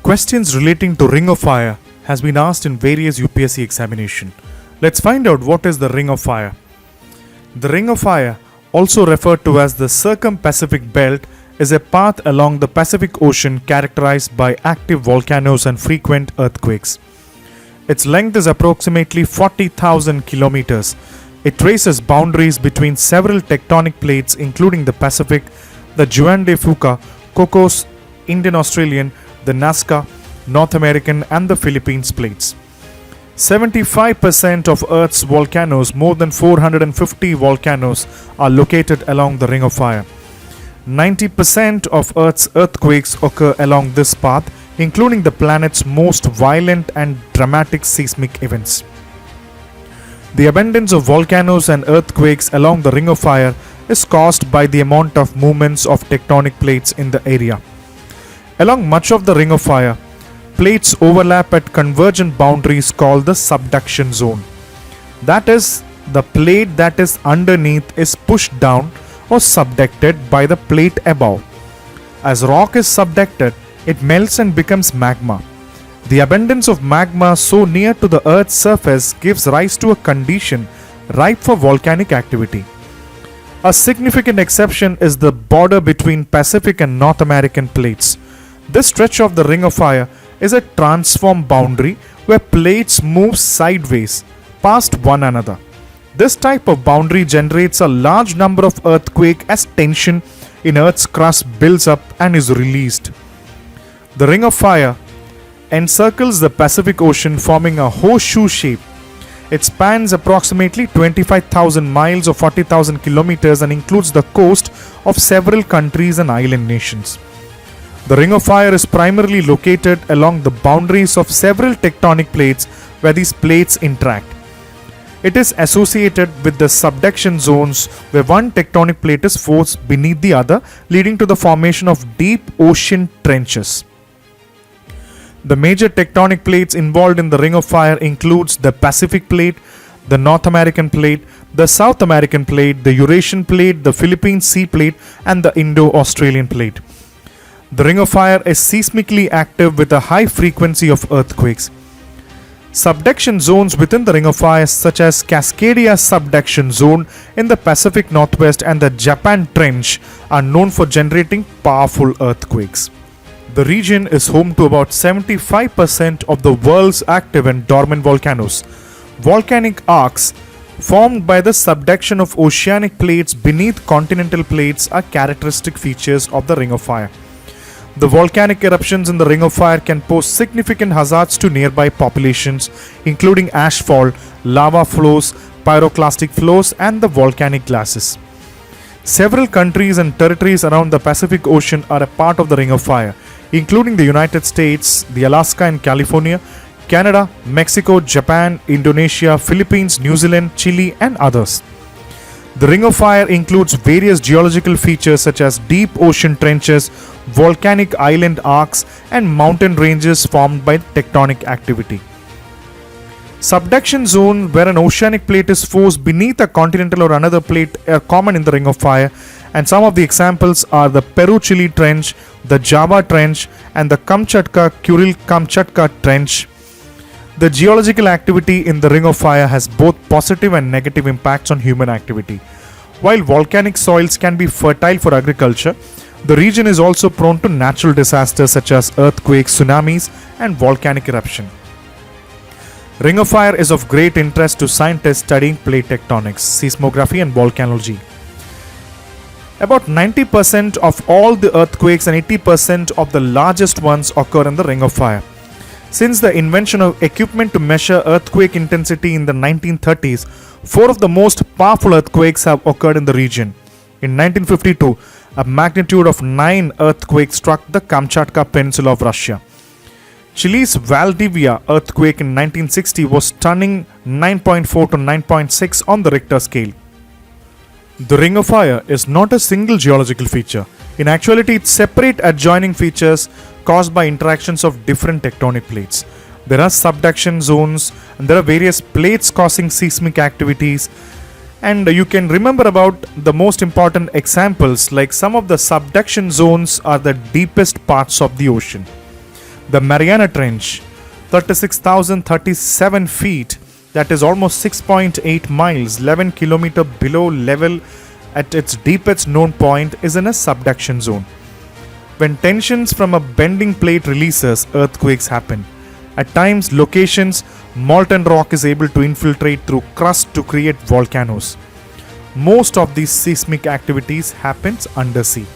Questions relating to Ring of Fire has been asked in various UPSC examination. Let's find out what is the Ring of Fire. The Ring of Fire, also referred to as the Circum-Pacific Belt, is a path along the Pacific Ocean characterized by active volcanoes and frequent earthquakes. Its length is approximately 40,000 kilometers. It traces boundaries between several tectonic plates including the Pacific, the Juan de Fuca, Cocos, Indian Australian, the Nazca, North American and the Philippines plates. 75% of Earth's volcanoes, more than 450 volcanoes, are located along the Ring of Fire. 90% of Earth's earthquakes occur along this path, including the planet's most violent and dramatic seismic events. The abundance of volcanoes and earthquakes along the Ring of Fire is caused by the amount of movements of tectonic plates in the area. Along much of the Ring of Fire, plates overlap at convergent boundaries called the subduction zone. That is, the plate that is underneath is pushed down or subducted by the plate above. As rock is subducted, it melts and becomes magma. The abundance of magma so near to the Earth's surface gives rise to a condition ripe for volcanic activity. A significant exception is the border between Pacific and North American plates. This stretch of the Ring of Fire is a transform boundary where plates move sideways past one another. This type of boundary generates a large number of earthquakes as tension in Earth's crust builds up and is released. The Ring of Fire encircles the Pacific Ocean, forming a horseshoe shape. It spans approximately 25,000 miles or 40,000 kilometers and includes the coast of several countries and island nations. The Ring of Fire is primarily located along the boundaries of several tectonic plates where these plates interact. It is associated with the subduction zones where one tectonic plate is forced beneath the other, leading to the formation of deep ocean trenches. The major tectonic plates involved in the Ring of Fire includes the Pacific Plate, the North American Plate, the South American Plate, the Eurasian Plate, the Philippine Sea Plate, and the Indo-Australian Plate. The Ring of Fire is seismically active with a high frequency of earthquakes. Subduction zones within the Ring of Fire, such as Cascadia Subduction Zone in the Pacific Northwest and the Japan Trench, are known for generating powerful earthquakes. The region is home to about 75% of the world's active and dormant volcanoes. Volcanic arcs formed by the subduction of oceanic plates beneath continental plates are characteristic features of the Ring of Fire. The volcanic eruptions in the Ring of Fire can pose significant hazards to nearby populations, including ashfall, lava flows, pyroclastic flows, and the volcanic gases. Several countries and territories around the Pacific Ocean are a part of the Ring of Fire, including the United States, the Alaska and California, Canada, Mexico, Japan, Indonesia, Philippines, New Zealand, Chile, and others. The Ring of Fire includes various geological features such as deep ocean trenches, volcanic island arcs, and mountain ranges formed by tectonic activity. Subduction zone, where an oceanic plate is forced beneath a continental or another plate, are common in the Ring of Fire, and some of the examples are the Peru-Chile Trench, the Java Trench, and the Kamchatka-Kuril-Kamchatka Trench. The geological activity in the Ring of Fire has both positive and negative impacts on human activity. While volcanic soils can be fertile for agriculture, the region is also prone to natural disasters such as earthquakes, tsunamis, and volcanic eruption. Ring of Fire is of great interest to scientists studying plate tectonics, seismography, and volcanology. About 90% of all the earthquakes and 80% of the largest ones occur in the Ring of Fire. Since the invention of equipment to measure earthquake intensity in the 1930s, 4 of the most powerful earthquakes have occurred in the region. In 1952, a magnitude of 9 earthquakes struck the Kamchatka Peninsula of Russia. Chile's Valdivia earthquake in 1960 was stunning 9.4 to 9.6 on the Richter scale. The Ring of Fire is not a single geological feature. In actuality, it's separate adjoining features caused by interactions of different tectonic plates. There are subduction zones and there are various plates causing seismic activities. And you can remember about the most important examples, like some of the subduction zones are the deepest parts of the ocean. The Mariana Trench, 36,037 feet, that is almost 6.8 miles, 11 km below level at its deepest known point, is in a subduction zone. When tensions from a bending plate releases, earthquakes happen. At times, locations, molten rock is able to infiltrate through crust to create volcanoes. Most of these seismic activities happens undersea.